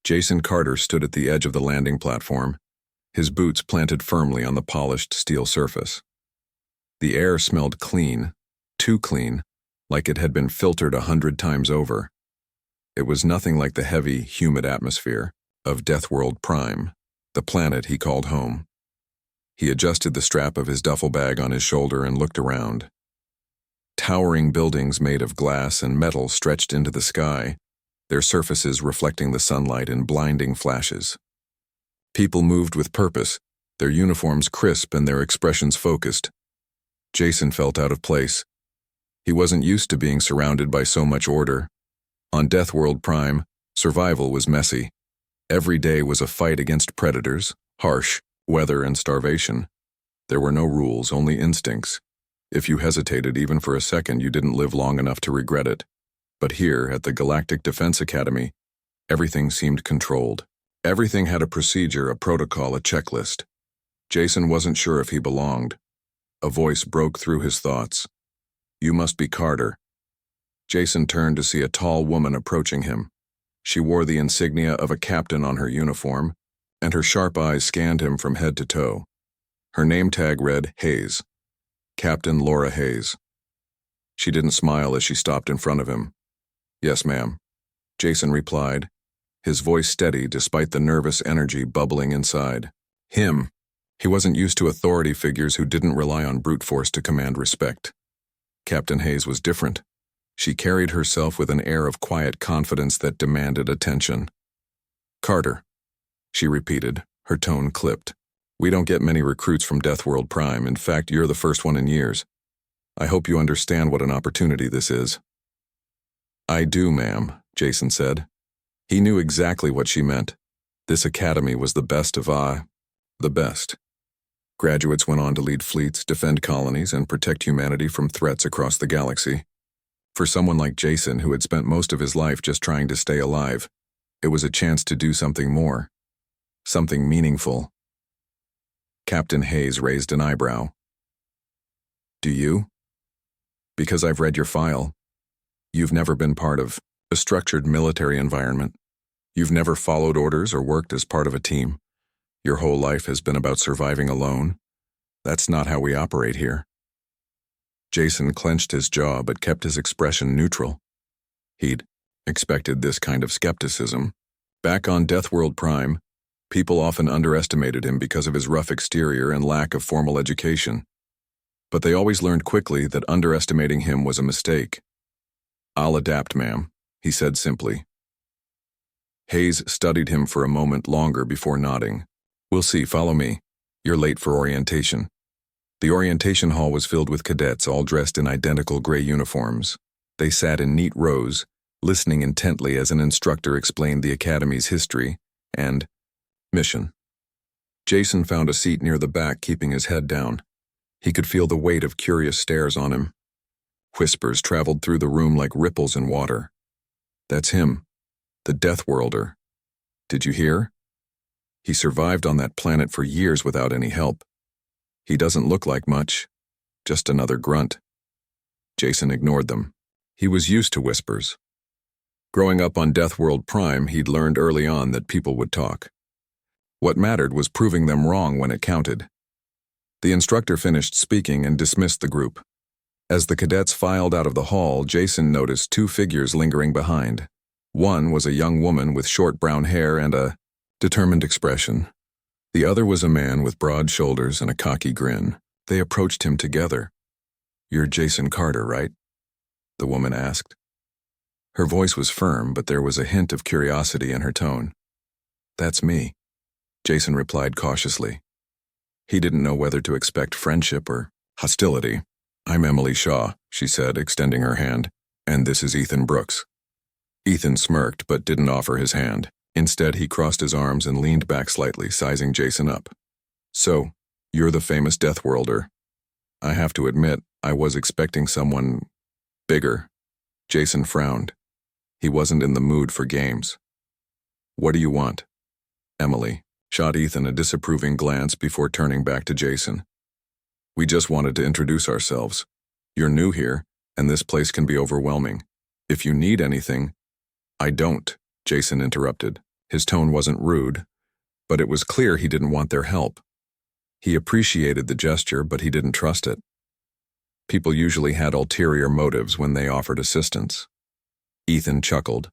Jason Carter stood at the edge of the landing platform, his boots planted firmly on the polished steel surface. The air smelled clean, too clean, like it had been filtered 100 times over. It was nothing like the heavy, humid atmosphere of Deathworld Prime, the planet he called home. He adjusted the strap of his duffel bag on his shoulder and looked around. Towering buildings made of glass and metal stretched into the sky, their surfaces reflecting the sunlight in blinding flashes. People moved with purpose, their uniforms crisp and their expressions focused. Jason felt out of place. He wasn't used to being surrounded by so much order. On Deathworld Prime, survival was messy. Every day was a fight against predators, harsh, weather, and starvation. There were no rules, only instincts. If you hesitated even for a second, you didn't live long enough to regret it. But here, at the Galactic Defense Academy, everything seemed controlled. Everything had a procedure, a protocol, a checklist. Jason wasn't sure if he belonged. A voice broke through his thoughts. "You must be Carter." Jason turned to see a tall woman approaching him. She wore the insignia of a captain on her uniform, and her sharp eyes scanned him from head to toe. Her name tag read Hayes. Captain Laura Hayes. She didn't smile as she stopped in front of him. "Yes, ma'am," Jason replied, his voice steady despite the nervous energy bubbling inside. Him. He wasn't used to authority figures who didn't rely on brute force to command respect. Captain Hayes was different. She carried herself with an air of quiet confidence that demanded attention. "Carter," she repeated, her tone clipped. "We don't get many recruits from Deathworld Prime. In fact, you're the first one in years. I hope you understand what an opportunity this is." "I do, ma'am," Jason said. He knew exactly what she meant. This academy was the best of the best. Graduates went on to lead fleets, defend colonies, and protect humanity from threats across the galaxy. For someone like Jason, who had spent most of his life just trying to stay alive, it was a chance to do something more. Something meaningful. Captain Hayes raised an eyebrow. "Do you? Because I've read your file. You've never been part of a structured military environment. You've never followed orders or worked as part of a team. Your whole life has been about surviving alone. That's not how we operate here." Jason clenched his jaw but kept his expression neutral. He'd expected this kind of skepticism. Back on Deathworld Prime, people often underestimated him because of his rough exterior and lack of formal education. But they always learned quickly that underestimating him was a mistake. "I'll adapt, ma'am," he said simply. Hayes studied him for a moment longer before nodding. "We'll see, follow me. You're late for orientation." The orientation hall was filled with cadets, all dressed in identical gray uniforms. They sat in neat rows, listening intently as an instructor explained the academy's history and mission. Jason found a seat near the back, keeping his head down. He could feel the weight of curious stares on him. Whispers traveled through the room like ripples in water. "That's him, the Deathworlder. Did you hear? He survived on that planet for years without any help. He doesn't look like much, just another grunt." Jason ignored them. He was used to whispers. Growing up on Deathworld Prime, he'd learned early on that people would talk. What mattered was proving them wrong when it counted. The instructor finished speaking and dismissed the group. As the cadets filed out of the hall, Jason noticed two figures lingering behind. One was a young woman with short brown hair and a determined expression. The other was a man with broad shoulders and a cocky grin. They approached him together. "You're Jason Carter, right?" the woman asked. Her voice was firm, but there was a hint of curiosity in her tone. "That's me," Jason replied cautiously. He didn't know whether to expect friendship or hostility. "I'm Emily Shaw," she said, extending her hand, "and this is Ethan Brooks." Ethan smirked but didn't offer his hand. Instead, he crossed his arms and leaned back slightly, sizing Jason up. "So, you're the famous Deathworlder. I have to admit, I was expecting someone bigger." Jason frowned. He wasn't in the mood for games. "What do you want?" Emily shot Ethan a disapproving glance before turning back to Jason. "We just wanted to introduce ourselves. You're new here, and this place can be overwhelming. If you need anything—" "I don't," Jason interrupted. His tone wasn't rude, but it was clear he didn't want their help. He appreciated the gesture, but he didn't trust it. People usually had ulterior motives when they offered assistance. Ethan chuckled.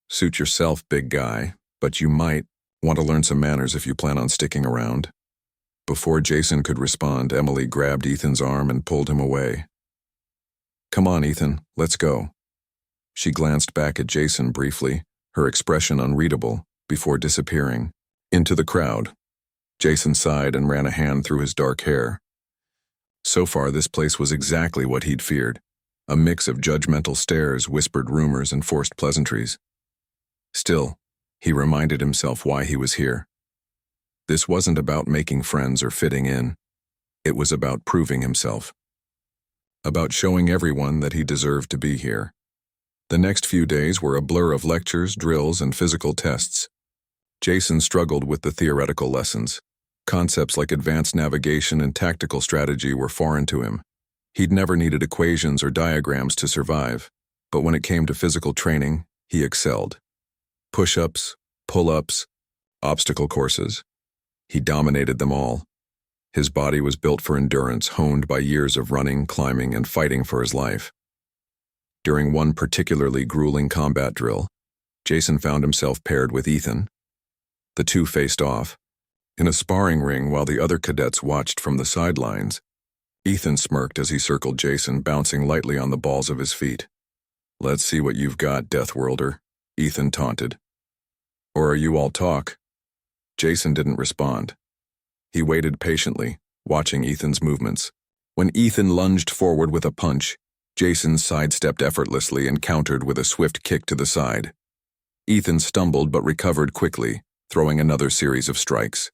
Suit yourself, big guy, but you might want to learn some manners if you plan on sticking around. Before Jason could respond, Emily grabbed Ethan's arm and pulled him away. Come on, Ethan, let's go. She glanced back at Jason briefly, her expression unreadable, before disappearing into the crowd. Jason sighed and ran a hand through his dark hair. So far, this place was exactly what he'd feared, a mix of judgmental stares, whispered rumors, and forced pleasantries. Still, he reminded himself why he was here. This wasn't about making friends or fitting in. It was about proving himself. About showing everyone that he deserved to be here. The next few days were a blur of lectures, drills, and physical tests. Jason struggled with the theoretical lessons. Concepts like advanced navigation and tactical strategy were foreign to him. He'd never needed equations or diagrams to survive, but when it came to physical training, he excelled. Push-ups, pull-ups, obstacle courses. He dominated them all. His body was built for endurance, honed by years of running, climbing, and fighting for his life. During one particularly grueling combat drill, Jason found himself paired with Ethan. The two faced off. In a sparring ring while the other cadets watched from the sidelines, Ethan smirked as he circled Jason, bouncing lightly on the balls of his feet. Let's see what you've got, Deathworlder, Ethan taunted. Or are you all talk? Jason didn't respond. He waited patiently, watching Ethan's movements. When Ethan lunged forward with a punch, Jason sidestepped effortlessly and countered with a swift kick to the side. Ethan stumbled but recovered quickly, throwing another series of strikes.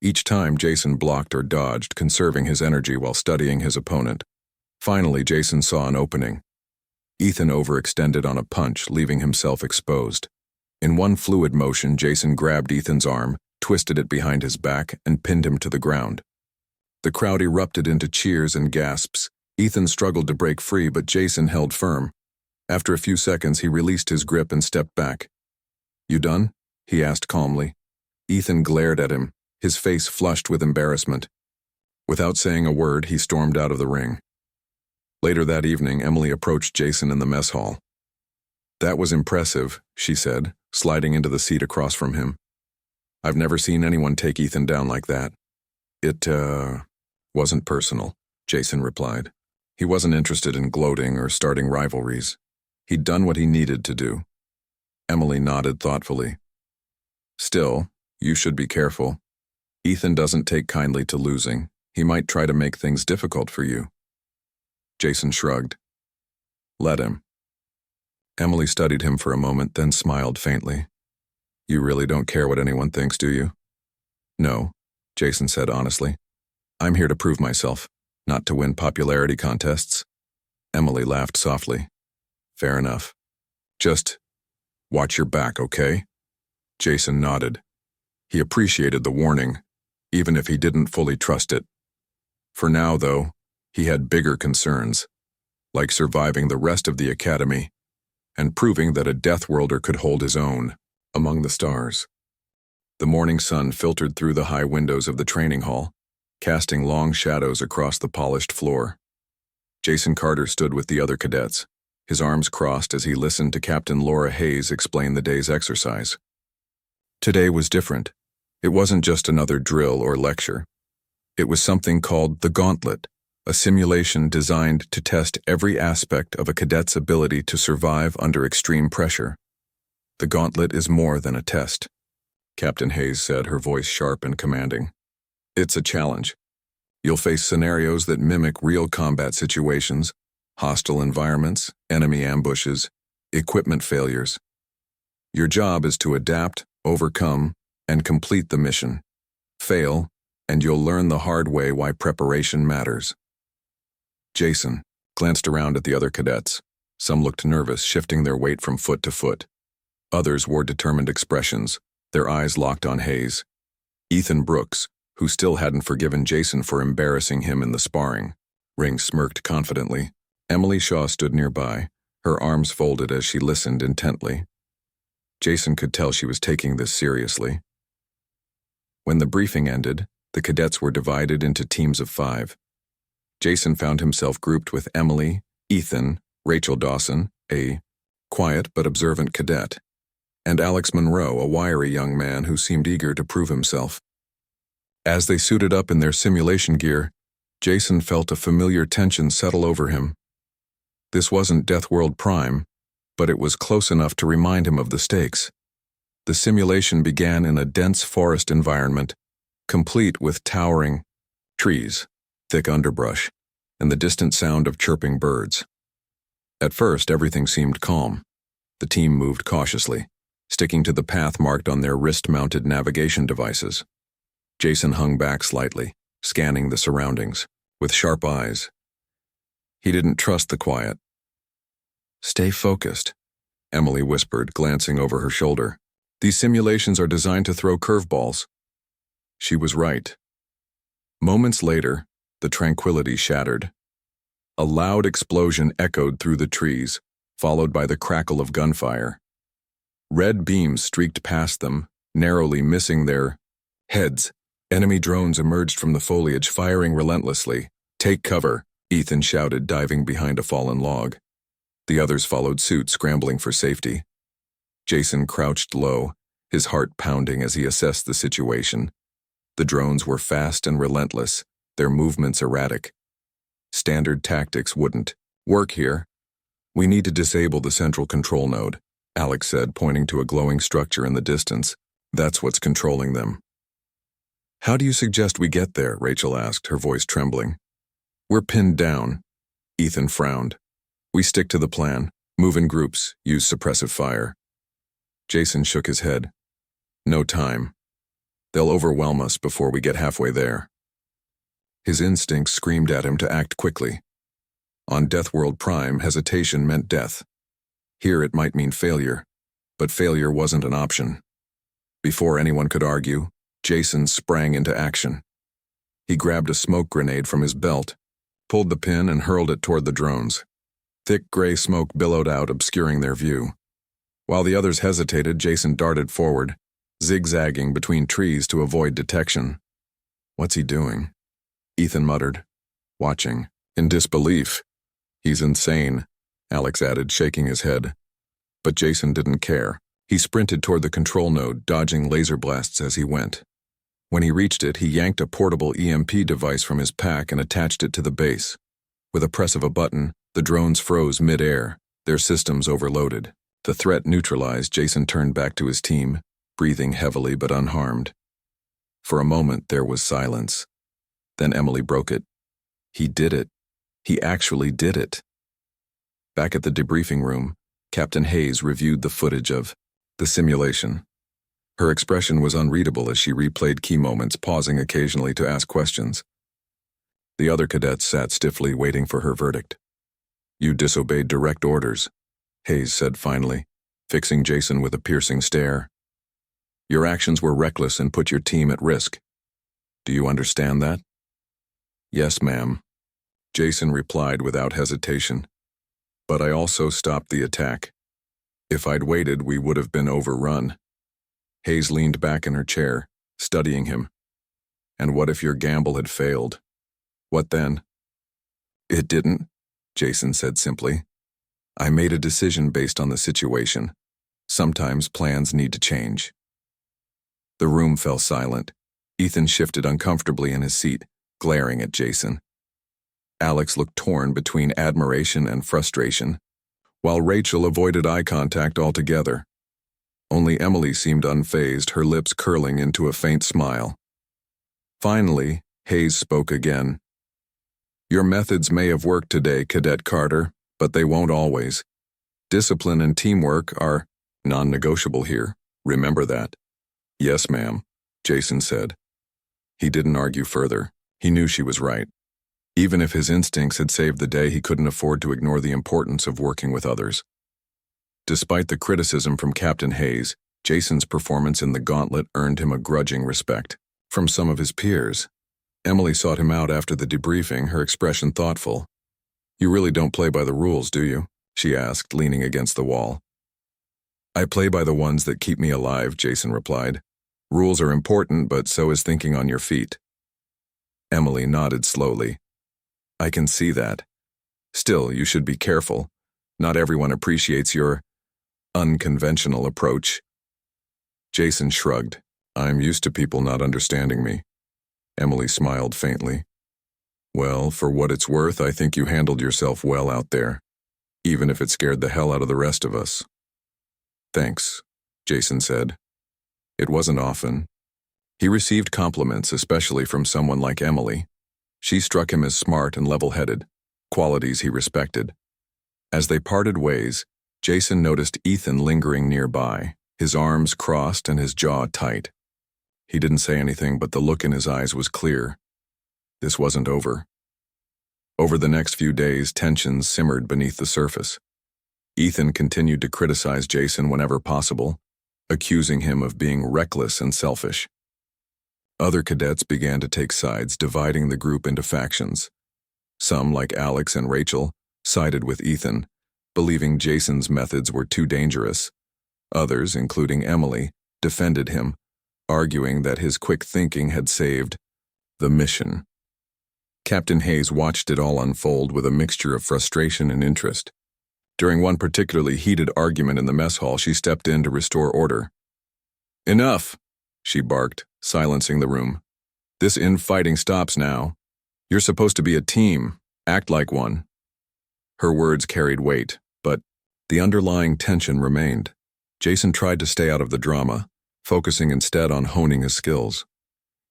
Each time Jason blocked or dodged, conserving his energy while studying his opponent. Finally, Jason saw an opening. Ethan overextended on a punch, leaving himself exposed. In one fluid motion, Jason grabbed Ethan's arm, twisted it behind his back, and pinned him to the ground. The crowd erupted into cheers and gasps. Ethan struggled to break free, but Jason held firm. After a few seconds, he released his grip and stepped back. You done? He asked calmly. Ethan glared at him, his face flushed with embarrassment. Without saying a word, he stormed out of the ring. Later that evening, Emily approached Jason in the mess hall. That was impressive, she said, sliding into the seat across from him. I've never seen anyone take Ethan down like that. It, wasn't personal, Jason replied. He wasn't interested in gloating or starting rivalries. He'd done what he needed to do. Emily nodded thoughtfully. Still, you should be careful. Ethan doesn't take kindly to losing. He might try to make things difficult for you. Jason shrugged. Let him. Emily studied him for a moment, then smiled faintly. You really don't care what anyone thinks, do you? No, Jason said honestly. I'm here to prove myself, not to win popularity contests. Emily laughed softly. Fair enough. Just watch your back, okay? Jason nodded. He appreciated the warning, even if he didn't fully trust it. For now, though, he had bigger concerns, like surviving the rest of the academy and proving that a Deathworlder could hold his own among the stars. The morning sun filtered through the high windows of the training hall, casting long shadows across the polished floor. Jason Carter stood with the other cadets, his arms crossed as he listened to Captain Laura Hayes explain the day's exercise. Today was different. It wasn't just another drill or lecture. It was something called the Gauntlet, a simulation designed to test every aspect of a cadet's ability to survive under extreme pressure. The Gauntlet is more than a test, Captain Hayes said, her voice sharp and commanding. It's a challenge. You'll face scenarios that mimic real combat situations, hostile environments, enemy ambushes, equipment failures. Your job is to adapt, overcome, and complete the mission. Fail, and you'll learn the hard way why preparation matters. Jason glanced around at the other cadets. Some looked nervous, shifting their weight from foot to foot. Others wore determined expressions, their eyes locked on Hayes. Ethan Brooks, who still hadn't forgiven Jason for embarrassing him in the sparring ring, smirked confidently. Emily Shaw stood nearby, her arms folded as she listened intently. Jason could tell she was taking this seriously. When the briefing ended, the cadets were divided into teams of 5. Jason found himself grouped with Emily, Ethan, Rachel Dawson, a quiet but observant cadet, and Alex Monroe, a wiry young man who seemed eager to prove himself. As they suited up in their simulation gear, Jason felt a familiar tension settle over him. This wasn't Deathworld Prime, but it was close enough to remind him of the stakes. The simulation began in a dense forest environment, complete with towering trees, thick underbrush, and the distant sound of chirping birds. At first, everything seemed calm. The team moved cautiously, sticking to the path marked on their wrist-mounted navigation devices. Jason hung back slightly, scanning the surroundings, with sharp eyes. He didn't trust the quiet. "Stay focused," Emily whispered, glancing over her shoulder. "These simulations are designed to throw curveballs." She was right. Moments later, the tranquility shattered. A loud explosion echoed through the trees, followed by the crackle of gunfire. Red beams streaked past them, narrowly missing their heads. Enemy drones emerged from the foliage, firing relentlessly. "Take cover," Ethan shouted, diving behind a fallen log. The others followed suit, scrambling for safety. Jason crouched low, his heart pounding as he assessed the situation. The drones were fast and relentless, their movements erratic. Standard tactics wouldn't work here. "We need to disable the central control node," Alex said, pointing to a glowing structure in the distance. "That's what's controlling them." "How do you suggest we get there?" Rachel asked, her voice trembling. "We're pinned down." Ethan frowned. "We stick to the plan. Move in groups, use suppressive fire." Jason shook his head. "No time. They'll overwhelm us before we get halfway there." His instincts screamed at him to act quickly. On Deathworld Prime, hesitation meant death. Here it might mean failure, but failure wasn't an option. Before anyone could argue, Jason sprang into action. He grabbed a smoke grenade from his belt, pulled the pin and hurled it toward the drones. Thick gray smoke billowed out, obscuring their view. While the others hesitated, Jason darted forward, zigzagging between trees to avoid detection. "What's he doing?" Ethan muttered, watching, in disbelief. "He's insane," Alex added, shaking his head. But Jason didn't care. He sprinted toward the control node, dodging laser blasts as he went. When he reached it, he yanked a portable EMP device from his pack and attached it to the base. With a press of a button, the drones froze mid-air, their systems overloaded. The threat neutralized, Jason turned back to his team, breathing heavily but unharmed. For a moment, there was silence. Then Emily broke it. He did it. He actually did it. Back at the debriefing room, Captain Hayes reviewed the footage of the simulation. Her expression was unreadable as she replayed key moments, pausing occasionally to ask questions. The other cadets sat stiffly, waiting for her verdict. "You disobeyed direct orders," Hayes said finally, fixing Jason with a piercing stare. "Your actions were reckless and put your team at risk. Do you understand that?" "Yes, ma'am," Jason replied without hesitation. "But I also stopped the attack. If I'd waited, we would have been overrun." Hayes leaned back in her chair, studying him. "And what if your gamble had failed? What then?" "It didn't," Jason said simply. "I made a decision based on the situation. Sometimes plans need to change." The room fell silent. Ethan shifted uncomfortably in his seat, glaring at Jason. Alex looked torn between admiration and frustration, while Rachel avoided eye contact altogether. Only Emily seemed unfazed, her lips curling into a faint smile. Finally, Hayes spoke again. "Your methods may have worked today, Cadet Carter, but they won't always. Discipline and teamwork are non-negotiable here. Remember that." "Yes, ma'am," Jason said. He didn't argue further. He knew she was right. Even if his instincts had saved the day, he couldn't afford to ignore the importance of working with others. Despite the criticism from Captain Hayes, Jason's performance in the gauntlet earned him a grudging respect from some of his peers. Emily sought him out after the debriefing, her expression thoughtful. "You really don't play by the rules, do you?" she asked, leaning against the wall. I play by the ones that keep me alive, Jason replied. Rules are important, but so is thinking on your feet. Emily nodded slowly. I can see that. Still, you should be careful. Not everyone appreciates your unconventional approach. Jason shrugged. I'm used to people not understanding me. Emily smiled faintly. Well, for what it's worth, I think you handled yourself well out there, even if it scared the hell out of the rest of us. Thanks, Jason said. It wasn't often. He received compliments, especially from someone like Emily. She struck him as smart and level-headed, qualities he respected. As they parted ways, Jason noticed Ethan lingering nearby, his arms crossed and his jaw tight. He didn't say anything, but the look in his eyes was clear. This wasn't over. Over the next few days, tensions simmered beneath the surface. Ethan continued to criticize Jason whenever possible, accusing him of being reckless and selfish. Other cadets began to take sides, dividing the group into factions. Some, like Alex and Rachel, sided with Ethan, believing Jason's methods were too dangerous. Others, including Emily, defended him, arguing that his quick thinking had saved the mission. Captain Hayes watched it all unfold with a mixture of frustration and interest. During one particularly heated argument in the mess hall, she stepped in to restore order. Enough, she barked, silencing the room. This infighting stops now. You're supposed to be a team. Act like one. Her words carried weight, but the underlying tension remained. Jason tried to stay out of the drama, focusing instead on honing his skills.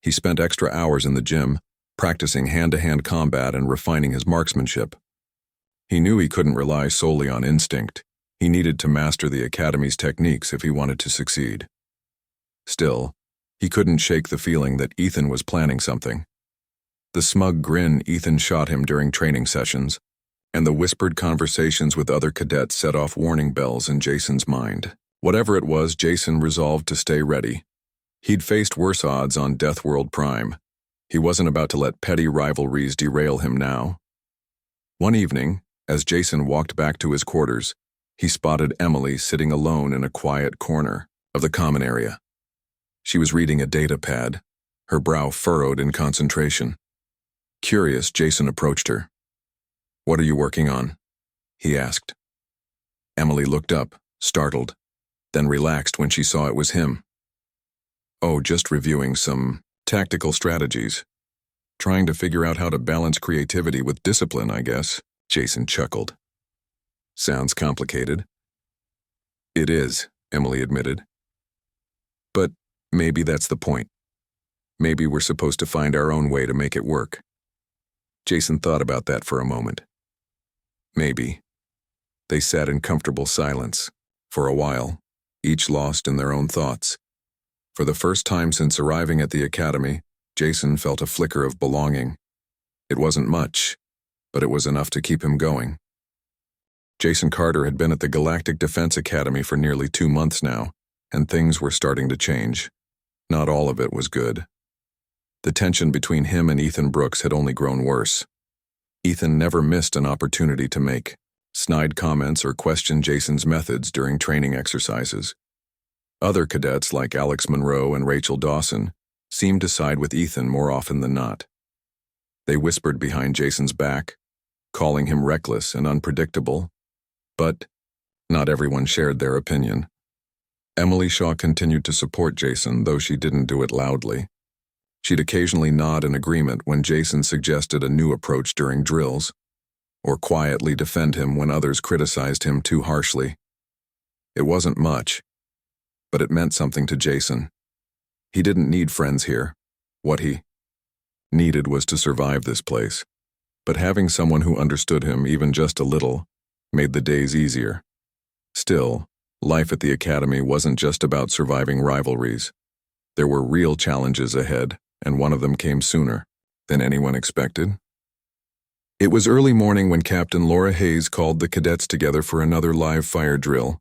He spent extra hours in the gym, practicing hand-to-hand combat and refining his marksmanship. He knew he couldn't rely solely on instinct. He needed to master the Academy's techniques if he wanted to succeed. Still, he couldn't shake the feeling that Ethan was planning something. The smug grin Ethan shot him during training sessions, and the whispered conversations with other cadets set off warning bells in Jason's mind. Whatever it was, Jason resolved to stay ready. He'd faced worse odds on Deathworld Prime. He wasn't about to let petty rivalries derail him now. One evening, as Jason walked back to his quarters, he spotted Emily sitting alone in a quiet corner of the common area. She was reading a data pad, her brow furrowed in concentration. Curious, Jason approached her. "What are you working on?" he asked. Emily looked up, startled, then relaxed when she saw it was him. "Oh, just reviewing some tactical strategies. Trying to figure out how to balance creativity with discipline, I guess," Jason chuckled. "Sounds complicated." "It is," Emily admitted. "But maybe that's the point. Maybe we're supposed to find our own way to make it work." Jason thought about that for a moment. Maybe. They sat in comfortable silence, for a while, each lost in their own thoughts. For the first time since arriving at the academy, Jason felt a flicker of belonging. It wasn't much, but it was enough to keep him going. Jason Carter had been at the Galactic Defense Academy for nearly 2 months now, and things were starting to change. Not all of it was good. The tension between him and Ethan Brooks had only grown worse. Ethan never missed an opportunity to make snide comments or question Jason's methods during training exercises. Other cadets like Alex Monroe and Rachel Dawson seemed to side with Ethan more often than not. They whispered behind Jason's back, calling him reckless and unpredictable, but not everyone shared their opinion. Emily Shaw continued to support Jason, though she didn't do it loudly. She'd occasionally nod in agreement when Jason suggested a new approach during drills, or quietly defend him when others criticized him too harshly. It wasn't much, but it meant something to Jason. He didn't need friends here. What he needed was to survive this place. But having someone who understood him even just a little made the days easier. Still, life at the academy wasn't just about surviving rivalries. There were real challenges ahead, and one of them came sooner than anyone expected. It was early morning when Captain Laura Hayes called the cadets together for another live fire drill.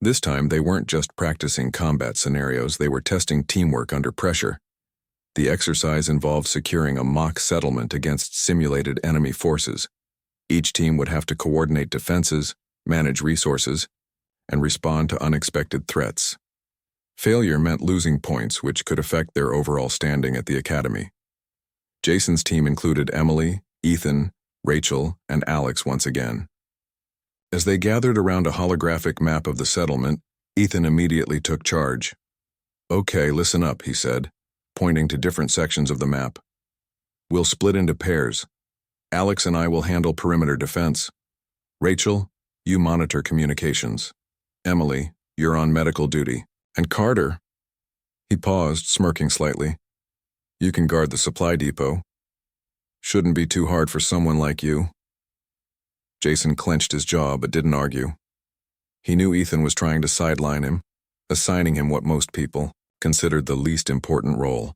This time, they weren't just practicing combat scenarios, they were testing teamwork under pressure. The exercise involved securing a mock settlement against simulated enemy forces. Each team would have to coordinate defenses, manage resources, and respond to unexpected threats. Failure meant losing points, which could affect their overall standing at the academy. Jason's team included Emily, Ethan, Rachel, and Alex once again. As they gathered around a holographic map of the settlement, Ethan immediately took charge. "Okay, listen up," he said, pointing to different sections of the map. "We'll split into pairs. Alex and I will handle perimeter defense. Rachel, you monitor communications. Emily, you're on medical duty. And Carter," he paused, smirking slightly, "you can guard the supply depot. Shouldn't be too hard for someone like you." Jason clenched his jaw but didn't argue. He knew Ethan was trying to sideline him, assigning him what most people considered the least important role.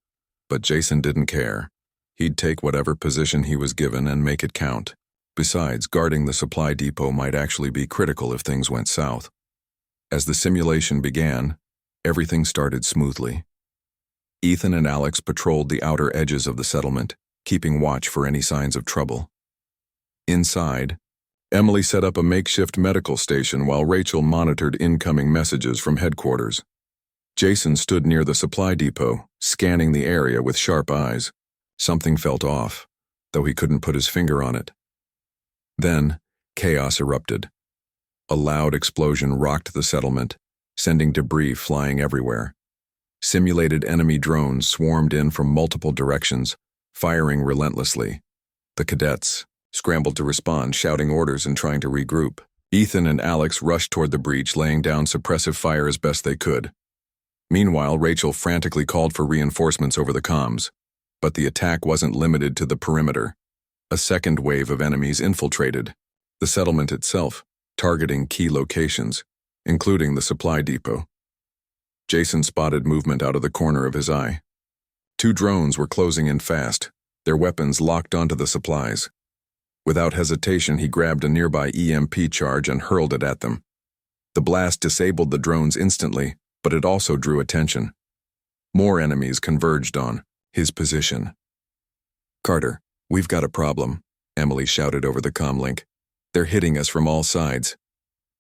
But Jason didn't care. He'd take whatever position he was given and make it count. Besides, guarding the supply depot might actually be critical if things went south. As the simulation began, everything started smoothly. Ethan and Alex patrolled the outer edges of the settlement, keeping watch for any signs of trouble. Inside, Emily set up a makeshift medical station while Rachel monitored incoming messages from headquarters. Jason stood near the supply depot, scanning the area with sharp eyes. Something felt off, though he couldn't put his finger on it. Then, chaos erupted. A loud explosion rocked the settlement, sending debris flying everywhere. Simulated enemy drones swarmed in from multiple directions, firing relentlessly. The cadets scrambled to respond, shouting orders and trying to regroup. Ethan and Alex rushed toward the breach, laying down suppressive fire as best they could. Meanwhile, Rachel frantically called for reinforcements over the comms. But the attack wasn't limited to the perimeter. A second wave of enemies infiltrated the settlement itself, targeting key locations, including the supply depot. Jason spotted movement out of the corner of his eye. 2 drones were closing in fast, their weapons locked onto the supplies. Without hesitation, he grabbed a nearby EMP charge and hurled it at them. The blast disabled the drones instantly, but it also drew attention. More enemies converged on his position. "Carter, we've got a problem," Emily shouted over the comlink. "They're hitting us from all sides."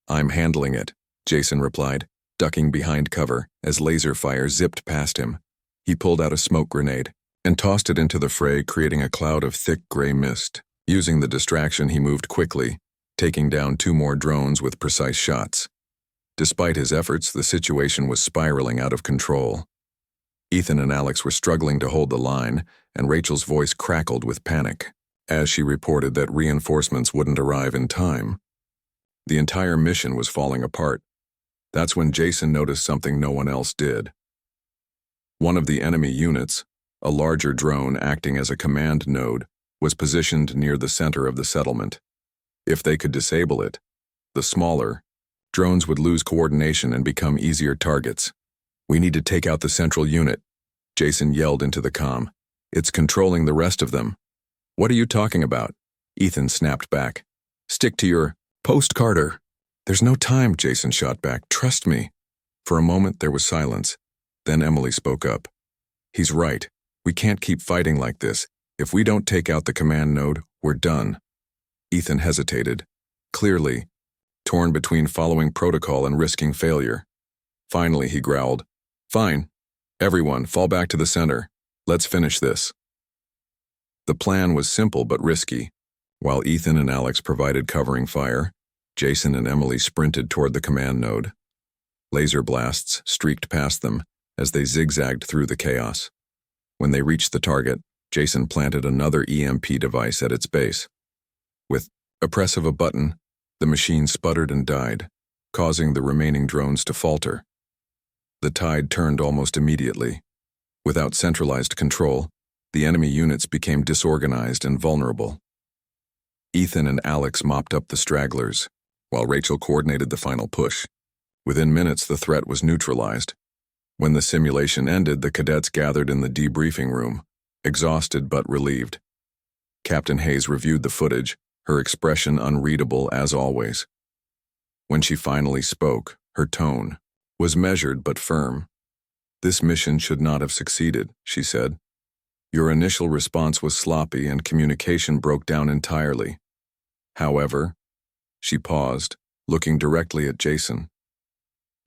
"I'm handling it," Jason replied, ducking behind cover as laser fire zipped past him. He pulled out a smoke grenade and tossed it into the fray, creating a cloud of thick gray mist. Using the distraction, he moved quickly, taking down 2 more drones with precise shots. Despite his efforts, the situation was spiraling out of control. Ethan and Alex were struggling to hold the line, and Rachel's voice crackled with panic as she reported that reinforcements wouldn't arrive in time. The entire mission was falling apart. That's when Jason noticed something no one else did. One of the enemy units, a larger drone acting as a command node, was positioned near the center of the settlement. If they could disable it, the smaller drones would lose coordination and become easier targets. "We need to take out the central unit," Jason yelled into the comm. "It's controlling the rest of them." "What are you talking about?" Ethan snapped back. "Stick to your post, Carter." "There's no time," Jason shot back. "Trust me." For a moment there was silence. Then Emily spoke up. "He's right. We can't keep fighting like this. If we don't take out the command node, we're done." Ethan hesitated, clearly torn between following protocol and risking failure. Finally, he growled, "Fine. Everyone, fall back to the center. Let's finish this." The plan was simple but risky. While Ethan and Alex provided covering fire, Jason and Emily sprinted toward the command node. Laser blasts streaked past them as they zigzagged through the chaos. When they reached the target, Jason planted another EMP device at its base. With a press of a button, the machine sputtered and died, causing the remaining drones to falter. The tide turned almost immediately. Without centralized control, the enemy units became disorganized and vulnerable. Ethan and Alex mopped up the stragglers, while Rachel coordinated the final push. Within minutes, the threat was neutralized. When the simulation ended, the cadets gathered in the debriefing room, exhausted but relieved. Captain Hayes reviewed the footage, her expression unreadable as always. When she finally spoke, her tone was measured but firm. "This mission should not have succeeded," she said. "Your initial response was sloppy and communication broke down entirely. However," she paused, looking directly at Jason,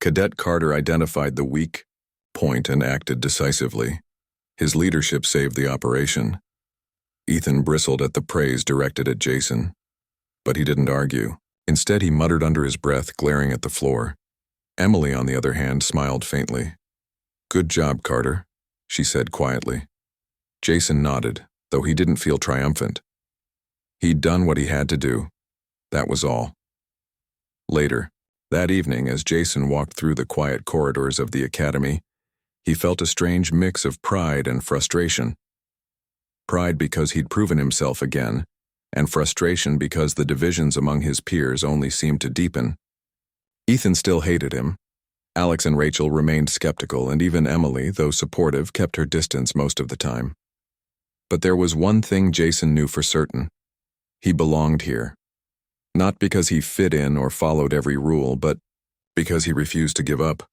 Cadet Carter identified the weak point and acted decisively. His leadership saved the operation. Ethan bristled at the praise directed at Jason, but he didn't argue. Instead, he muttered under his breath, glaring at the floor. Emily, on the other hand, smiled faintly. "Good job, Carter," she said quietly. Jason nodded, though he didn't feel triumphant. He'd done what he had to do. That was all. Later, that evening, as Jason walked through the quiet corridors of the academy, he felt a strange mix of pride and frustration. Pride because he'd proven himself again, and frustration because the divisions among his peers only seemed to deepen. Ethan still hated him. Alex and Rachel remained skeptical, and even Emily, though supportive, kept her distance most of the time. But there was one thing Jason knew for certain. He belonged here. Not because he fit in or followed every rule, but because he refused to give up.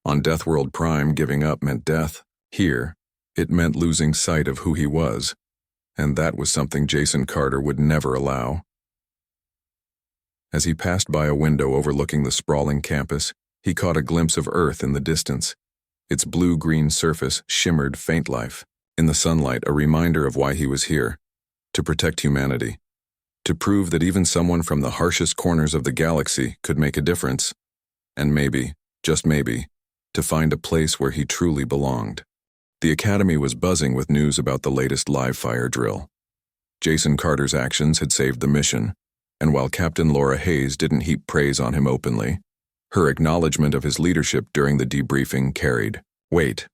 On Deathworld Prime, giving up meant death. Here, it meant losing sight of who he was, and that was something Jason Carter would never allow. As he passed by a window overlooking the sprawling campus, he caught a glimpse of Earth in the distance. Its blue-green surface shimmered faint life. In the sunlight, a reminder of why he was here: to protect humanity, to prove that even someone from the harshest corners of the galaxy could make a difference, and maybe, just maybe, to find a place where he truly belonged. The academy was buzzing with news about the latest live-fire drill. Jason Carter's actions had saved the mission, and while Captain Laura Hayes didn't heap praise on him openly, her acknowledgement of his leadership during the debriefing carried weight.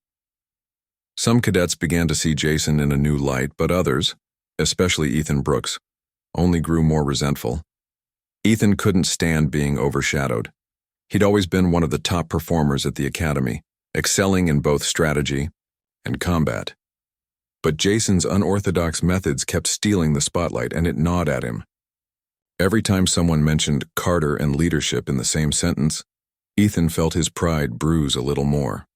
Some cadets began to see Jason in a new light, but others, especially Ethan Brooks, only grew more resentful. Ethan couldn't stand being overshadowed. He'd always been one of the top performers at the academy, excelling in both strategy and combat. But Jason's unorthodox methods kept stealing the spotlight, and it gnawed at him. Every time someone mentioned Carter and leadership in the same sentence, Ethan felt his pride bruise a little more.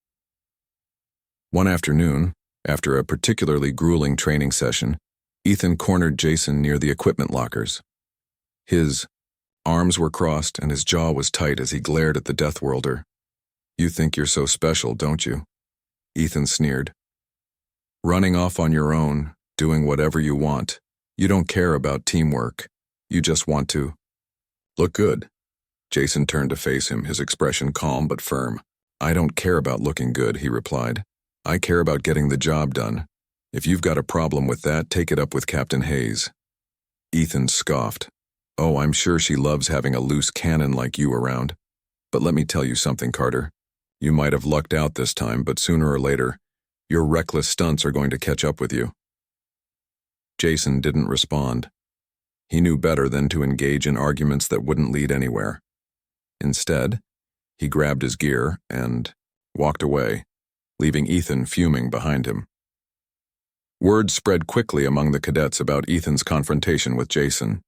One afternoon, after a particularly grueling training session, Ethan cornered Jason near the equipment lockers. His arms were crossed and his jaw was tight as he glared at the Deathworlder. "You think you're so special, don't you?" Ethan sneered. "Running off on your own, doing whatever you want. You don't care about teamwork. You just want to look good." Jason turned to face him, his expression calm but firm. "I don't care about looking good," he replied. "I care about getting the job done. If you've got a problem with that, take it up with Captain Hayes." Ethan scoffed. "Oh, I'm sure she loves having a loose cannon like you around. But let me tell you something, Carter. You might have lucked out this time, but sooner or later, your reckless stunts are going to catch up with you." Jason didn't respond. He knew better than to engage in arguments that wouldn't lead anywhere. Instead, he grabbed his gear and walked away, leaving Ethan fuming behind him. Word spread quickly among the cadets about Ethan's confrontation with Jason.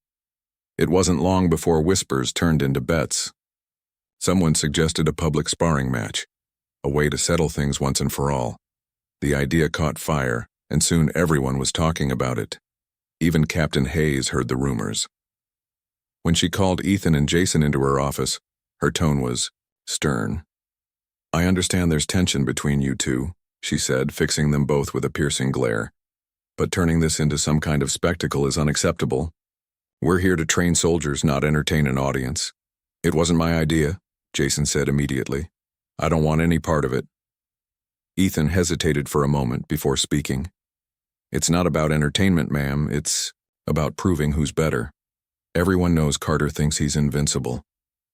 It wasn't long before whispers turned into bets. Someone suggested a public sparring match, a way to settle things once and for all. The idea caught fire, and soon everyone was talking about it. Even Captain Hayes heard the rumors. When she called Ethan and Jason into her office, her tone was stern. "I understand there's tension between you two," she said, fixing them both with a piercing glare. "But turning this into some kind of spectacle is unacceptable. We're here to train soldiers, not entertain an audience." "It wasn't my idea," Jason said immediately. "I don't want any part of it." Ethan hesitated for a moment before speaking. "It's not about entertainment, ma'am. It's about proving who's better. Everyone knows Carter thinks he's invincible.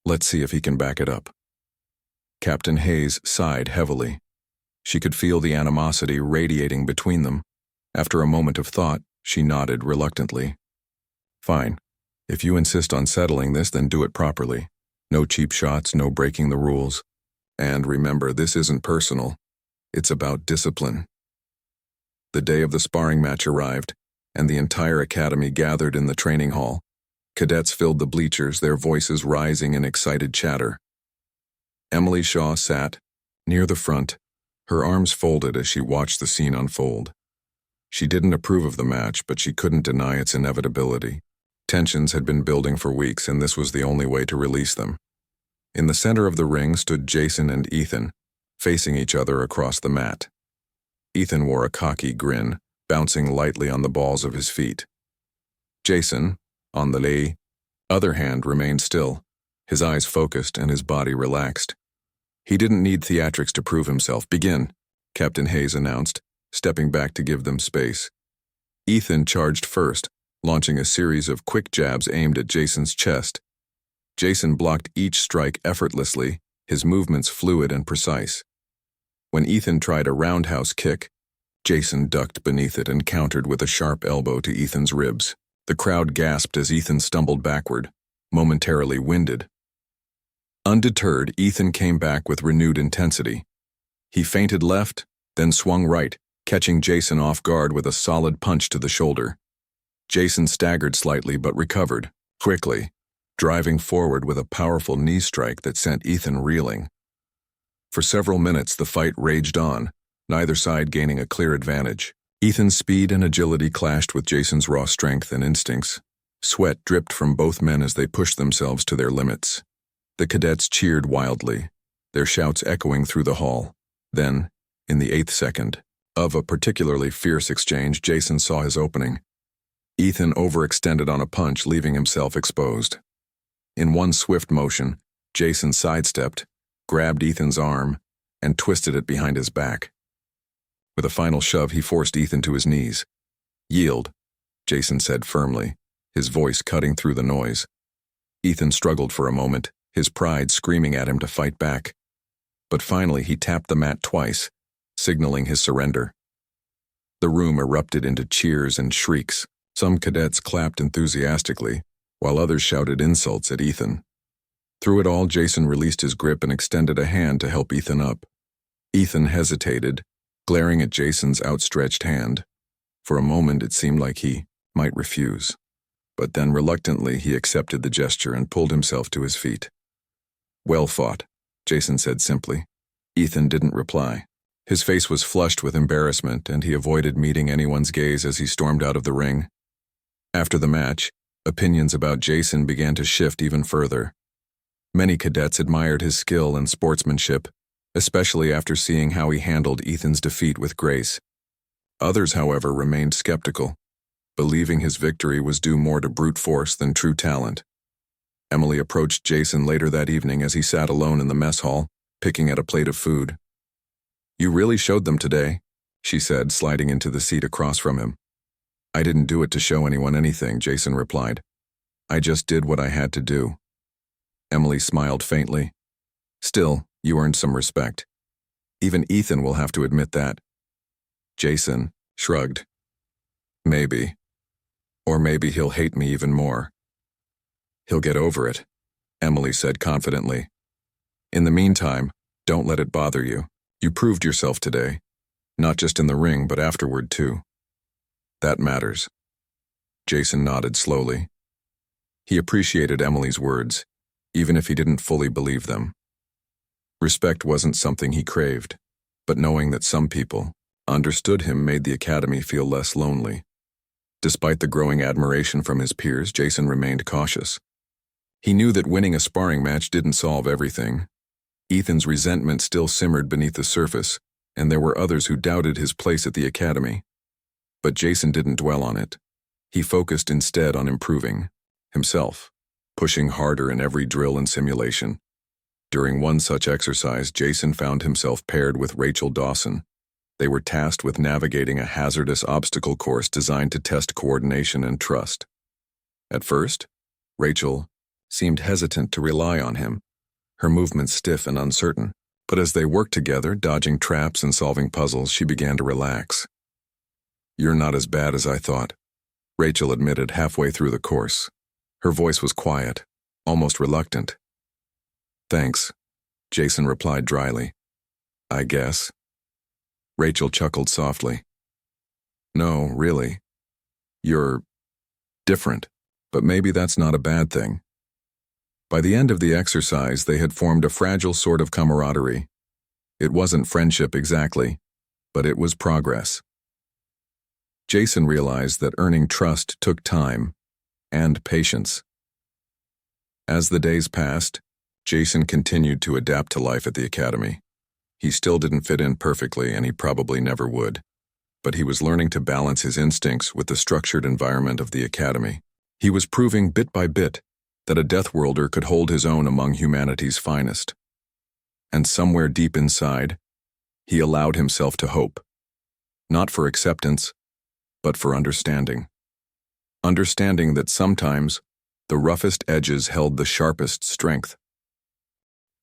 Let's see if he can back it up." Captain Hayes sighed heavily. She could feel the animosity radiating between them. After a moment of thought, she nodded reluctantly. "Fine. If you insist on settling this, then do it properly. No cheap shots, no breaking the rules. And remember, this isn't personal. It's about discipline." The day of the sparring match arrived, and the entire academy gathered in the training hall. Cadets filled the bleachers, their voices rising in excited chatter. Emily Shaw sat near the front, her arms folded as she watched the scene unfold. She didn't approve of the match, but she couldn't deny its inevitability. Tensions had been building for weeks, and this was the only way to release them. In the center of the ring stood Jason and Ethan, facing each other across the mat. Ethan wore a cocky grin, bouncing lightly on the balls of his feet. Jason, on the other hand, remained still, his eyes focused and his body relaxed. He didn't need theatrics to prove himself. "Begin," Captain Hayes announced, stepping back to give them space. Ethan charged first, launching a series of quick jabs aimed at Jason's chest. Jason blocked each strike effortlessly, his movements fluid and precise. When Ethan tried a roundhouse kick, Jason ducked beneath it and countered with a sharp elbow to Ethan's ribs. The crowd gasped as Ethan stumbled backward, momentarily winded. Undeterred, Ethan came back with renewed intensity. He feinted left, then swung right, catching Jason off guard with a solid punch to the shoulder. Jason staggered slightly but recovered quickly, driving forward with a powerful knee strike that sent Ethan reeling. For several minutes, the fight raged on, neither side gaining a clear advantage. Ethan's speed and agility clashed with Jason's raw strength and instincts. Sweat dripped from both men as they pushed themselves to their limits. The cadets cheered wildly, their shouts echoing through the hall. Then, in the 8th second of a particularly fierce exchange, Jason saw his opening. Ethan overextended on a punch, leaving himself exposed. In one swift motion, Jason sidestepped, grabbed Ethan's arm, and twisted it behind his back. With a final shove, he forced Ethan to his knees. "Yield," Jason said firmly, his voice cutting through the noise. Ethan struggled for a moment, his pride screaming at him to fight back. But finally he tapped the mat twice, signaling his surrender. The room erupted into cheers and shrieks. Some cadets clapped enthusiastically, while others shouted insults at Ethan. Through it all, Jason released his grip and extended a hand to help Ethan up. Ethan hesitated, glaring at Jason's outstretched hand. For a moment it seemed like he might refuse, but then reluctantly he accepted the gesture and pulled himself to his feet. "Well fought," Jason said simply. Ethan didn't reply. His face was flushed with embarrassment, and he avoided meeting anyone's gaze as he stormed out of the ring. After the match, opinions about Jason began to shift even further. Many cadets admired his skill and sportsmanship, especially after seeing how he handled Ethan's defeat with grace. Others, however, remained skeptical, believing his victory was due more to brute force than true talent. Emily approached Jason later that evening as he sat alone in the mess hall, picking at a plate of food. "You really showed them today," she said, sliding into the seat across from him. "I didn't do it to show anyone anything," Jason replied. "I just did what I had to do." Emily smiled faintly. "Still, you earned some respect. Even Ethan will have to admit that." Jason shrugged. "Maybe. Or maybe he'll hate me even more." "He'll get over it," Emily said confidently. "In the meantime, don't let it bother you. You proved yourself today, not just in the ring but afterward too. That matters." Jason nodded slowly. He appreciated Emily's words, even if he didn't fully believe them. Respect wasn't something he craved, but knowing that some people understood him made the academy feel less lonely. Despite the growing admiration from his peers, Jason remained cautious. He knew that winning a sparring match didn't solve everything. Ethan's resentment still simmered beneath the surface, and there were others who doubted his place at the academy. But Jason didn't dwell on it. He focused instead on improving himself, pushing harder in every drill and simulation. During one such exercise, Jason found himself paired with Rachel Dawson. They were tasked with navigating a hazardous obstacle course designed to test coordination and trust. At first, Rachel seemed hesitant to rely on him, her movements stiff and uncertain. But as they worked together, dodging traps and solving puzzles, she began to relax. "You're not as bad as I thought," Rachel admitted halfway through the course. Her voice was quiet, almost reluctant. "Thanks," Jason replied dryly. "I guess." Rachel chuckled softly. "No, really. You're different, but maybe that's not a bad thing." By the end of the exercise, they had formed a fragile sort of camaraderie. It wasn't friendship exactly, but it was progress. Jason realized that earning trust took time and patience. As the days passed, Jason continued to adapt to life at the academy. He still didn't fit in perfectly, and he probably never would. But he was learning to balance his instincts with the structured environment of the academy. He was proving bit by bit that a Deathworlder could hold his own among humanity's finest. And somewhere deep inside, he allowed himself to hope. Not for acceptance, but for understanding. Understanding that sometimes the roughest edges held the sharpest strength.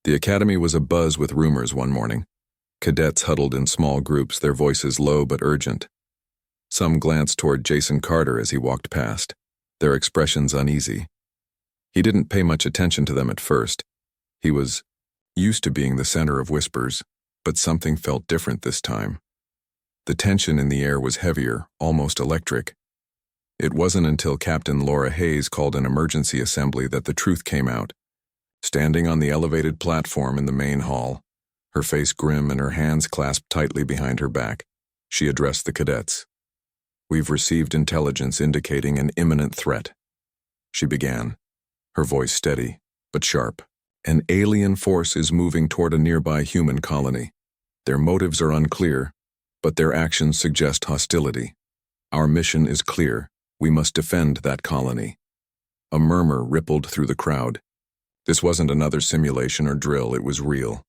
The academy was abuzz with rumors one morning. Cadets huddled in small groups, their voices low but urgent. Some glanced toward Jason Carter as he walked past, their expressions uneasy. He didn't pay much attention to them at first. He was used to being the center of whispers, but something felt different this time. The tension in the air was heavier, almost electric. It wasn't until Captain Laura Hayes called an emergency assembly that the truth came out. Standing on the elevated platform in the main hall, her face grim and her hands clasped tightly behind her back, she addressed the cadets. "We've received intelligence indicating an imminent threat," she began, her voice steady but sharp. "An alien force is moving toward a nearby human colony. Their motives are unclear, but their actions suggest hostility. Our mission is clear. We must defend that colony." A murmur rippled through the crowd. This wasn't another simulation or drill, it was real.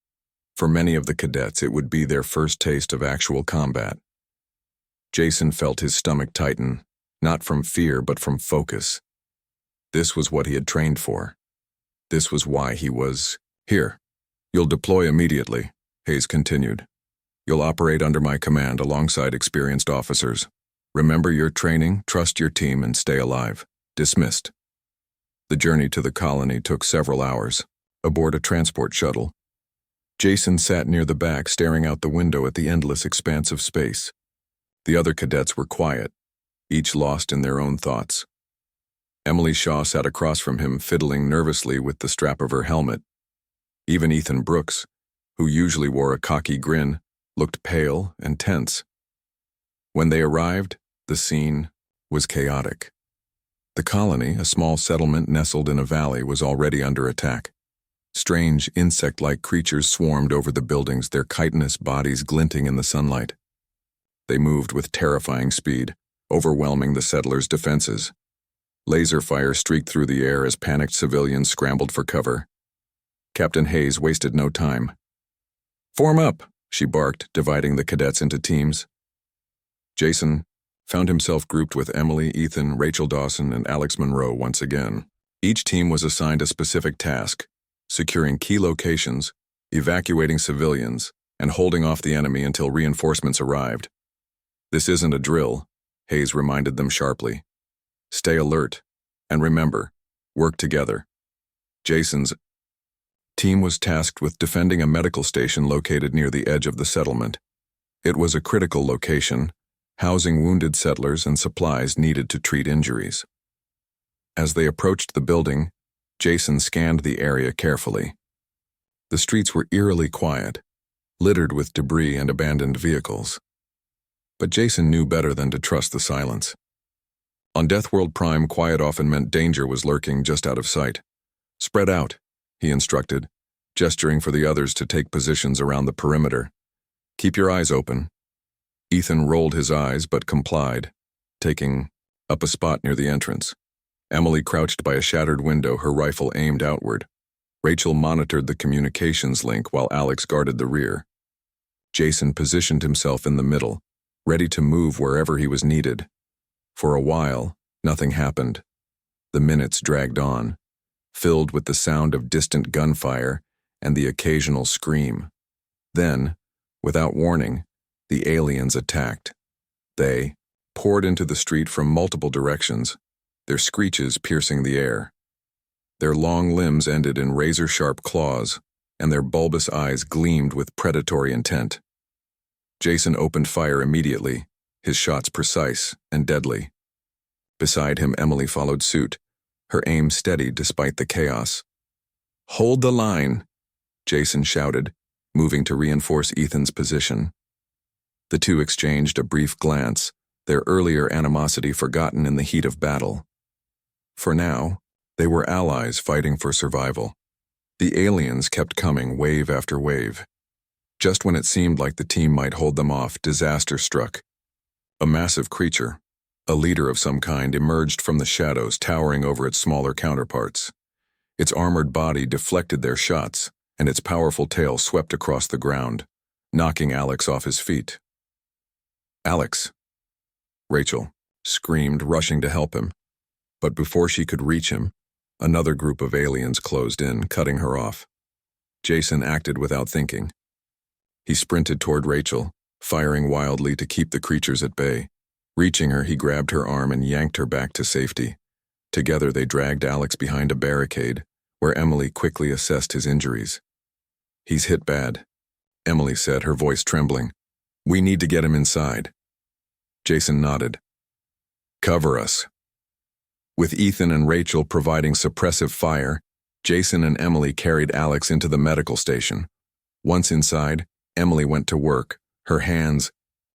For many of the cadets, it would be their first taste of actual combat. Jason felt his stomach tighten, not from fear but from focus. This was what he had trained for. This was why he was here. "You'll deploy immediately," Hayes continued. "You'll operate under my command alongside experienced officers. Remember your training, trust your team, and stay alive. Dismissed." The journey to the colony took several hours, aboard a transport shuttle. Jason sat near the back, staring out the window at the endless expanse of space. The other cadets were quiet, each lost in their own thoughts. Emily Shaw sat across from him, fiddling nervously with the strap of her helmet. Even Ethan Brooks, who usually wore a cocky grin, looked pale and tense. When they arrived, the scene was chaotic. The colony, a small settlement nestled in a valley, was already under attack. Strange, insect-like creatures swarmed over the buildings, their chitinous bodies glinting in the sunlight. They moved with terrifying speed, overwhelming the settlers' defenses. Laser fire streaked through the air as panicked civilians scrambled for cover. Captain Hayes wasted no time. "Form up," she barked, dividing the cadets into teams. Jason found himself grouped with Emily, Ethan, Rachel Dawson, and Alex Monroe once again. Each team was assigned a specific task: securing key locations, evacuating civilians, and holding off the enemy until reinforcements arrived. "This isn't a drill," Hayes reminded them sharply. "Stay alert, and remember, work together." Jason's team was tasked with defending a medical station located near the edge of the settlement. It was a critical location, housing wounded settlers and supplies needed to treat injuries. As they approached the building, Jason scanned the area carefully. The streets were eerily quiet, littered with debris and abandoned vehicles. But Jason knew better than to trust the silence. On Deathworld Prime, quiet often meant danger was lurking just out of sight. "Spread out," he instructed, gesturing for the others to take positions around the perimeter. "Keep your eyes open." Ethan rolled his eyes but complied, taking up a spot near the entrance. Emily crouched by a shattered window, her rifle aimed outward. Rachel monitored the communications link while Alex guarded the rear. Jason positioned himself in the middle, ready to move wherever he was needed. For a while, nothing happened. The minutes dragged on, filled with the sound of distant gunfire and the occasional scream. Then, without warning, the aliens attacked. They poured into the street from multiple directions, their screeches piercing the air. Their long limbs ended in razor-sharp claws, and their bulbous eyes gleamed with predatory intent. Jason opened fire immediately, his shots precise and deadly. Beside him, Emily followed suit, her aim steady despite the chaos. "Hold the line," Jason shouted, moving to reinforce Ethan's position. The two exchanged a brief glance, their earlier animosity forgotten in the heat of battle. For now, they were allies fighting for survival. The aliens kept coming, wave after wave. Just when it seemed like the team might hold them off, disaster struck. A massive creature, a leader of some kind, emerged from the shadows, towering over its smaller counterparts. Its armored body deflected their shots, and its powerful tail swept across the ground, knocking Alex off his feet. "Alex!" Rachel screamed, rushing to help him. But before she could reach him, another group of aliens closed in, cutting her off. Jason acted without thinking. He sprinted toward Rachel, firing wildly to keep the creatures at bay. Reaching her, he grabbed her arm and yanked her back to safety. Together they dragged Alex behind a barricade, where Emily quickly assessed his injuries. "He's hit bad," Emily said, her voice trembling. "We need to get him inside." Jason nodded. "Cover us." With Ethan and Rachel providing suppressive fire, Jason and Emily carried Alex into the medical station. Once inside, Emily went to work, her hands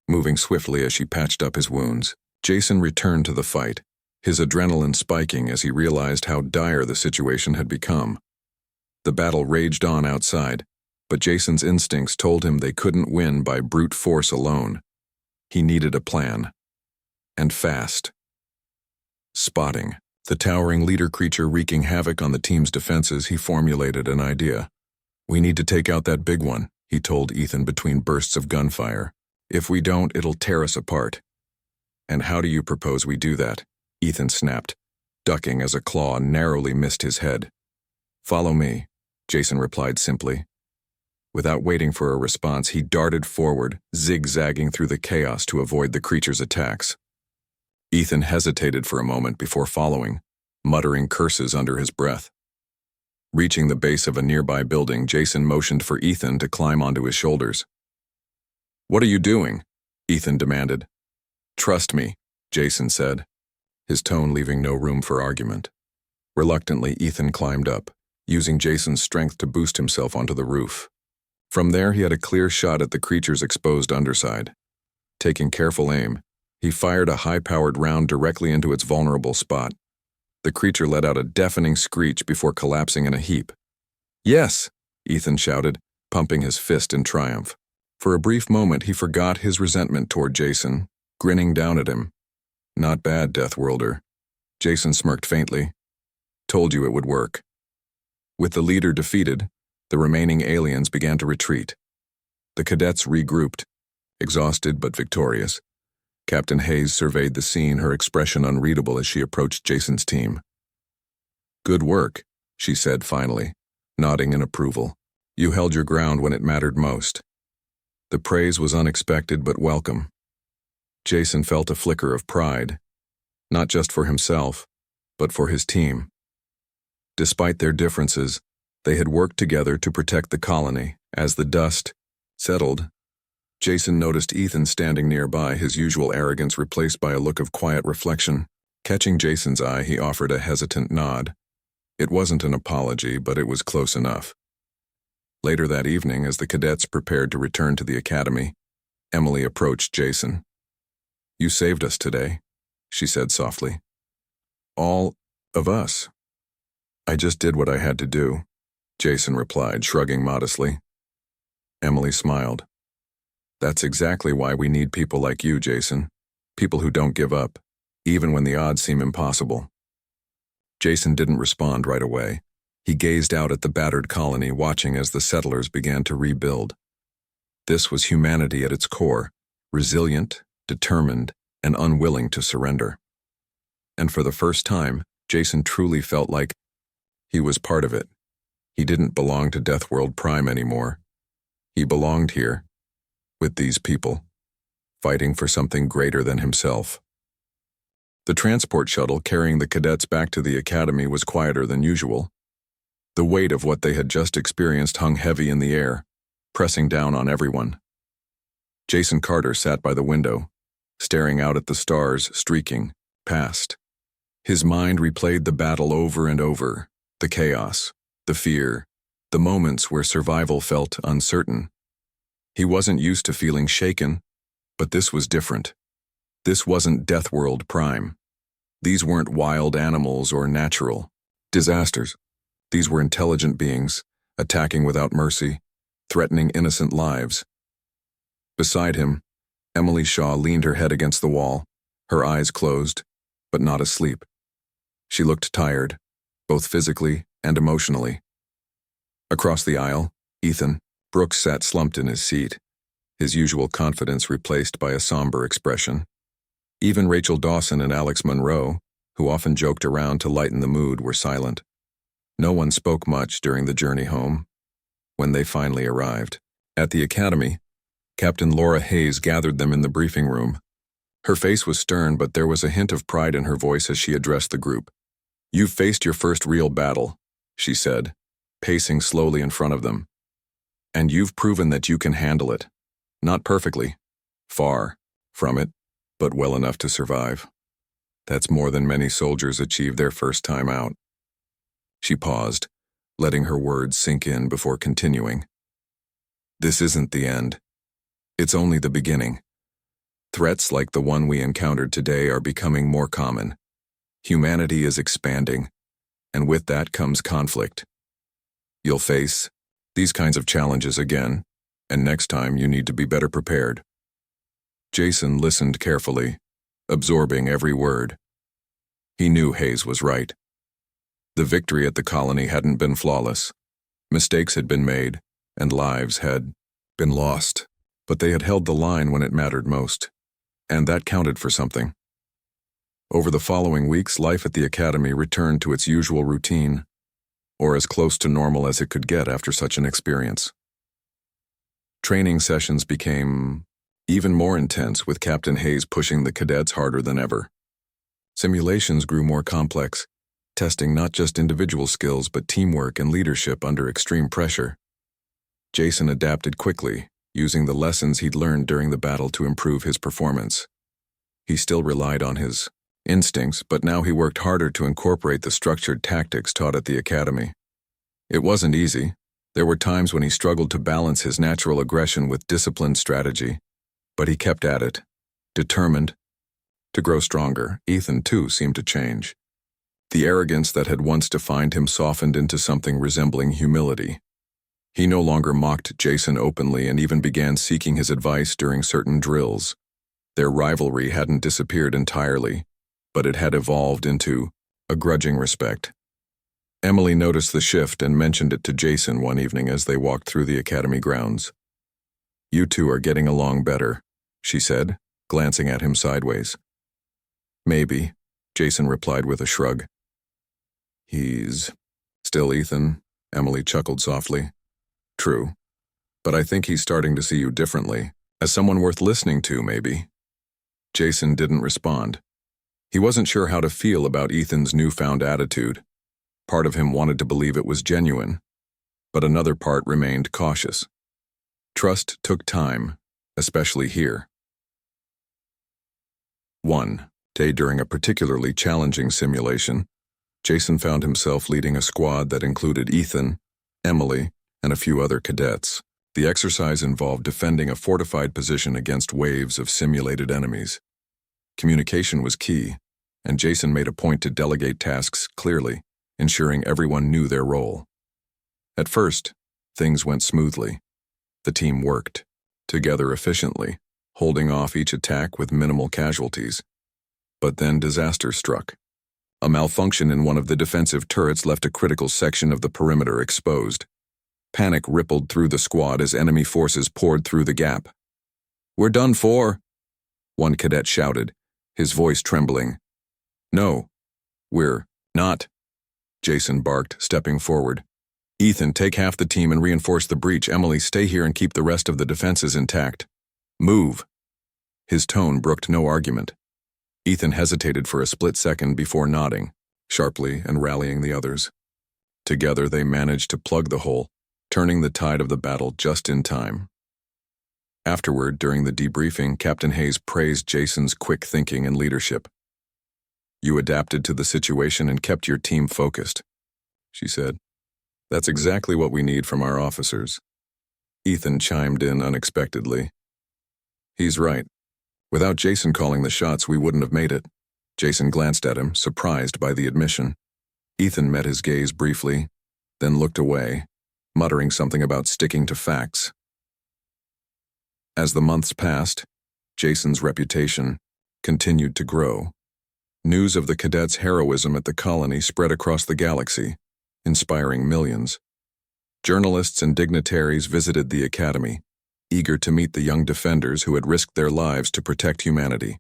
moving swiftly as she patched up his wounds. Jason returned to the fight, his adrenaline spiking as he realized how dire the situation had become. The battle raged on outside, but Jason's instincts told him they couldn't win by brute force alone. He needed a plan. And fast. Spotting the towering leader creature wreaking havoc on the team's defenses, he formulated an idea. "We need to take out that big one," he told Ethan between bursts of gunfire. "If we don't, it'll tear us apart." "And how do you propose we do that?" Ethan snapped, ducking as a claw narrowly missed his head. "Follow me," Jason replied simply. Without waiting for a response, he darted forward, zigzagging through the chaos to avoid the creature's attacks. Ethan hesitated for a moment before following, muttering curses under his breath. Reaching the base of a nearby building, Jason motioned for Ethan to climb onto his shoulders. "What are you doing?" Ethan demanded. "Trust me," Jason said, his tone leaving no room for argument. Reluctantly, Ethan climbed up, using Jason's strength to boost himself onto the roof. From there, he had a clear shot at the creature's exposed underside. Taking careful aim, he fired a high-powered round directly into its vulnerable spot. The creature let out a deafening screech before collapsing in a heap. "Yes!" Ethan shouted, pumping his fist in triumph. For a brief moment, he forgot his resentment toward Jason, grinning down at him. "Not bad, Deathworlder." Jason smirked faintly. "Told you it would work." With the leader defeated, the remaining aliens began to retreat. The cadets regrouped, exhausted but victorious. Captain Hayes surveyed the scene, her expression unreadable as she approached Jason's team. "Good work," she said finally, nodding in approval. "You held your ground when it mattered most." The praise was unexpected but welcome. Jason felt a flicker of pride, not just for himself, but for his team. Despite their differences, they had worked together to protect the colony. As the dust settled, Jason noticed Ethan standing nearby, his usual arrogance replaced by a look of quiet reflection. Catching Jason's eye, he offered a hesitant nod. It wasn't an apology, but it was close enough. Later that evening, as the cadets prepared to return to the academy, Emily approached Jason. "You saved us today," she said softly. "All of us." "I just did what I had to do," Jason replied, shrugging modestly. Emily smiled. "That's exactly why we need people like you, Jason. People who don't give up, even when the odds seem impossible." Jason didn't respond right away. He gazed out at the battered colony, watching as the settlers began to rebuild. This was humanity at its core, resilient, determined, and unwilling to surrender. And for the first time, Jason truly felt like he was part of it. He didn't belong to Deathworld Prime anymore. He belonged here, with these people, fighting for something greater than himself. The transport shuttle carrying the cadets back to the academy was quieter than usual. The weight of what they had just experienced hung heavy in the air, pressing down on everyone. Jason Carter sat by the window, staring out at the stars streaking past. His mind replayed the battle over and over, the chaos, the fear, the moments where survival felt uncertain. He wasn't used to feeling shaken, but this was different. This wasn't Deathworld Prime. These weren't wild animals or natural disasters. These were intelligent beings, attacking without mercy, threatening innocent lives. Beside him, Emily Shaw leaned her head against the wall, her eyes closed, but not asleep. She looked tired, both physically and emotionally. Across the aisle, Ethan Brooks sat slumped in his seat, his usual confidence replaced by a somber expression. Even Rachel Dawson and Alex Monroe, who often joked around to lighten the mood, were silent. No one spoke much during the journey home. When they finally arrived at the academy, Captain Laura Hayes gathered them in the briefing room. Her face was stern, but there was a hint of pride in her voice as she addressed the group. "You've faced your first real battle," she said, pacing slowly in front of them. "And you've proven that you can handle it. Not perfectly, far from it, but well enough to survive. That's more than many soldiers achieve their first time out." She paused, letting her words sink in before continuing. "This isn't the end. It's only the beginning. Threats like the one we encountered today are becoming more common. Humanity is expanding, and with that comes conflict. You'll face these kinds of challenges again, and next time you need to be better prepared." Jason listened carefully, absorbing every word. He knew Hayes was right. The victory at the colony hadn't been flawless. Mistakes had been made, and lives had been lost, but they had held the line when it mattered most, and that counted for something. Over the following weeks, life at the academy returned to its usual routine, or as close to normal as it could get after such an experience. Training sessions became even more intense, with Captain Hayes pushing the cadets harder than ever. Simulations grew more complex, testing not just individual skills but teamwork and leadership under extreme pressure. Jason adapted quickly, using the lessons he'd learned during the battle to improve his performance. He still relied on his instincts, but now he worked harder to incorporate the structured tactics taught at the academy. It wasn't easy. There were times when he struggled to balance his natural aggression with disciplined strategy, but he kept at it, determined to grow stronger. Ethan, too, seemed to change. The arrogance that had once defined him softened into something resembling humility. He no longer mocked Jason openly and even began seeking his advice during certain drills. Their rivalry hadn't disappeared entirely, but it had evolved into a grudging respect. Emily noticed the shift and mentioned it to Jason one evening as they walked through the academy grounds. "You two are getting along better," she said, glancing at him sideways. "Maybe," Jason replied with a shrug. "He's still Ethan," Emily chuckled softly. "True, but I think he's starting to see you differently, as someone worth listening to, maybe." Jason didn't respond. He wasn't sure how to feel about Ethan's newfound attitude. Part of him wanted to believe it was genuine, but another part remained cautious. Trust took time, especially here. One day during a particularly challenging simulation, Jason found himself leading a squad that included Ethan, Emily, and a few other cadets. The exercise involved defending a fortified position against waves of simulated enemies. Communication was key, and Jason made a point to delegate tasks clearly, ensuring everyone knew their role. At first, things went smoothly. The team worked together efficiently, holding off each attack with minimal casualties. But then disaster struck. A malfunction in one of the defensive turrets left a critical section of the perimeter exposed. Panic rippled through the squad as enemy forces poured through the gap. "We're done for," one cadet shouted, his voice trembling. "No, we're not," Jason barked, stepping forward. "Ethan, take half the team and reinforce the breach. Emily, stay here and keep the rest of the defenses intact. Move." His tone brooked no argument. Ethan hesitated for a split second before nodding, sharply and rallying the others. Together they managed to plug the hole, turning the tide of the battle just in time. Afterward, during the debriefing, Captain Hayes praised Jason's quick thinking and leadership. "You adapted to the situation and kept your team focused," she said. "That's exactly what we need from our officers." Ethan chimed in unexpectedly. "He's right. Without Jason calling the shots, we wouldn't have made it." Jason glanced at him, surprised by the admission. Ethan met his gaze briefly, then looked away, muttering something about sticking to facts. As the months passed, Jason's reputation continued to grow. News of the cadets' heroism at the colony spread across the galaxy, inspiring millions. Journalists and dignitaries visited the academy, eager to meet the young defenders who had risked their lives to protect humanity.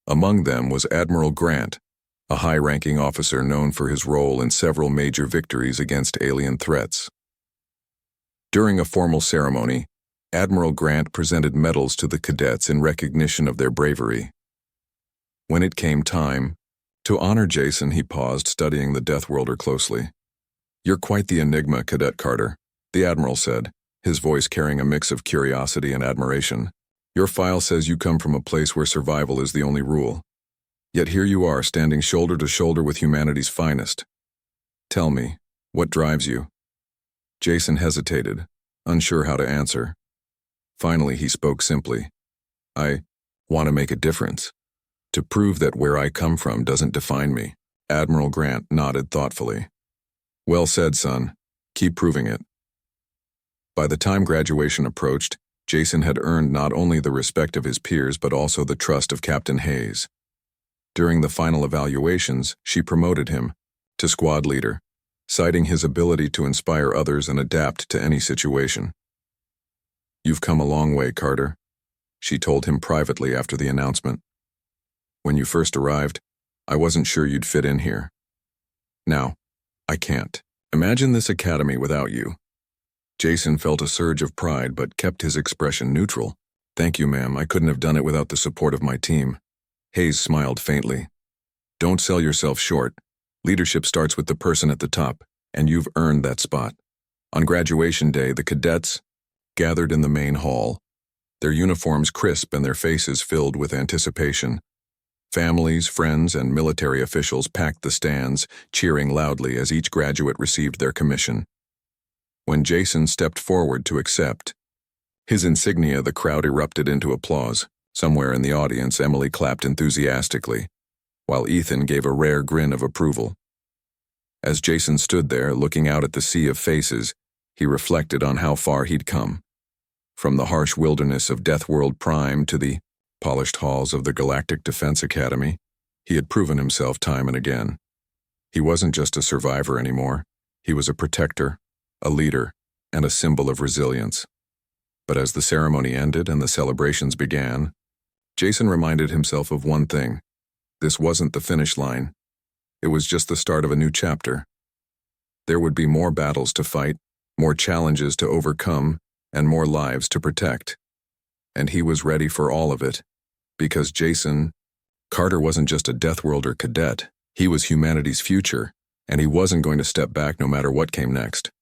Among them was Admiral Grant, a high-ranking officer known for his role in several major victories against alien threats. During a formal ceremony, Admiral Grant presented medals to the cadets in recognition of their bravery. When it came time to honor Jason, he paused, studying the Deathworlder closely. "You're quite the enigma, Cadet Carter," the Admiral said, his voice carrying a mix of curiosity and admiration. "Your file says you come from a place where survival is the only rule. Yet here you are, standing shoulder to shoulder with humanity's finest. Tell me, what drives you?" Jason hesitated, unsure how to answer. Finally, he spoke simply. "I want to make a difference. To prove that where I come from doesn't define me." Admiral Grant nodded thoughtfully. "Well said, son. Keep proving it." By the time graduation approached, Jason had earned not only the respect of his peers but also the trust of Captain Hayes. During the final evaluations, she promoted him to squad leader, citing his ability to inspire others and adapt to any situation. "You've come a long way, Carter," she told him privately after the announcement. "When you first arrived, I wasn't sure you'd fit in here. Now, I can't imagine this academy without you." Jason felt a surge of pride but kept his expression neutral. "Thank you, ma'am. I couldn't have done it without the support of my team." Hayes smiled faintly. "Don't sell yourself short. Leadership starts with the person at the top, and you've earned that spot." On graduation day, the cadets gathered in the main hall, their uniforms crisp and their faces filled with anticipation. Families, friends, and military officials packed the stands, cheering loudly as each graduate received their commission. When Jason stepped forward to accept his insignia, the crowd erupted into applause. Somewhere in the audience, Emily clapped enthusiastically, while Ethan gave a rare grin of approval. As Jason stood there, looking out at the sea of faces, he reflected on how far he'd come. From the harsh wilderness of Deathworld Prime to the polished halls of the Galactic Defense Academy, he had proven himself time and again. He wasn't just a survivor anymore. He was a protector, a leader, and a symbol of resilience. But as the ceremony ended and the celebrations began, Jason reminded himself of one thing. This wasn't the finish line. It was just the start of a new chapter. There would be more battles to fight, more challenges to overcome, and more lives to protect. And he was ready for all of it, because Jason Carter wasn't just a Deathworlder cadet. He was humanity's future, and he wasn't going to step back no matter what came next.